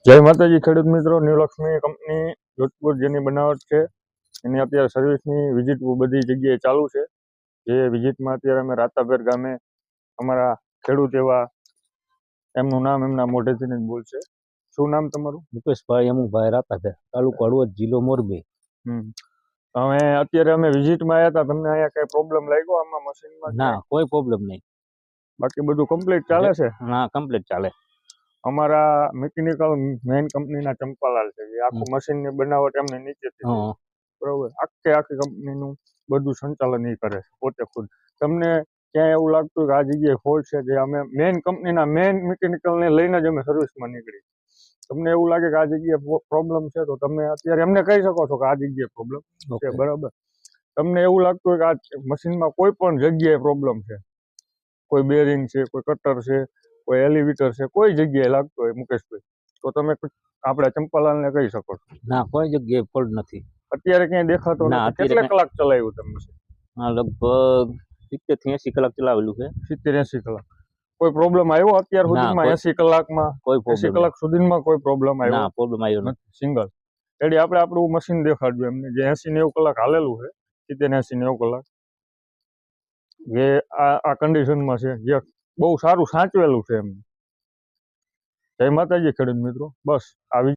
જય માતાજી ખેડૂત મિત્રો, ન્યુ લક્ષ્મી કંપની જોધપુર જેની બનાવટ છે એની અત્યારે સર્વિસની વિઝિટ બધી જગ્યાએ ચાલુ છે. જે વિઝિટમાં અત્યારે અમે રાતાભેર ગામે અમારા ખેડૂત એવા એમનું નામ એમના મોઢેથી જ બોલશે. શું નામ તમારું? મુકેશભાઈ અમુભાઈ રાતાભેર, તાલુકો હળવદ, જિલ્લો મોરબી. હવે અત્યારે અમે વિઝિટમાં આવ્યા હતા, તમને અહીંયા કઈ પ્રોબ્લેમ લાગ્યો આમાં મશીનમાં? ના, કોઈ પ્રોબ્લેમ નહીં. બાકી બધું કમ્પ્લીટ ચાલે છે? ના, કમ્પ્લીટ ચાલે. અમારા મિકેનિકલ મેઇન કંપનીના ચંપાલાલ છે, જે આખું મશીનની બનાવટ એમને નીચેથી બરોબર આખી કંપનીનું બધું સંચાલન એ કરે છે પોતે ખુદ. તમને ક્યાંય એવું લાગતું કે આ જગ્યાએ ફોલ્ટ છે, જે અમે મેઇન કંપનીના મેઇન મિકેનિકલને લઈને જ અમે સર્વિસમાં નીકળી, તમને એવું લાગે કે આ જગ્યાએ પ્રોબ્લેમ છે તો તમે અત્યારે એમને કહી શકો છો કે આ જગ્યાએ પ્રોબ્લેમ છે, બરાબર. તમને એવું લાગતું હોય કે આ મશીનમાં કોઈ પણ જગ્યાએ પ્રોબ્લેમ છે, કોઈ બેરિંગ છે, કોઈ કટર છે, કોઈ એલિવેટર છે, કોઈ જગ્યાએ લાગતું હોય મુકેશભાઈ, તો તમે આપણે ચંપાલાલને કહી શકો છો. ના, કોઈ જગ્યાએ ફોલ્ટ નથી. અત્યારે ક્યાંય દેખાતો નથી? કેટલા કલાક ચલાવ્યું તમે? હા, લગભગ 70 થી 80 કલાક ચલાવેલું છે. 70-80 કલાક. કોઈ પ્રોબ્લેમ આવ્યો અત્યાર સુધીમાં? 80 કલાકમાં, કોઈ 80 કલાક સુધીમાં કોઈ પ્રોબ્લેમ આવ્યો? ના, પ્રોબ્લેમ આવ્યો નથી. સિંગલ એડી આપણે આપણું મશીન દેખાડ્યું એમને, જે 80-90 કલાક હાલેલું છે, 70-80-90 કલાક, જે આ કન્ડિશનમાં છે, જે બહુ સારું સાચવેલું છે એમને. જય માતાજી ખેડૂત મિત્રો. બસ આવી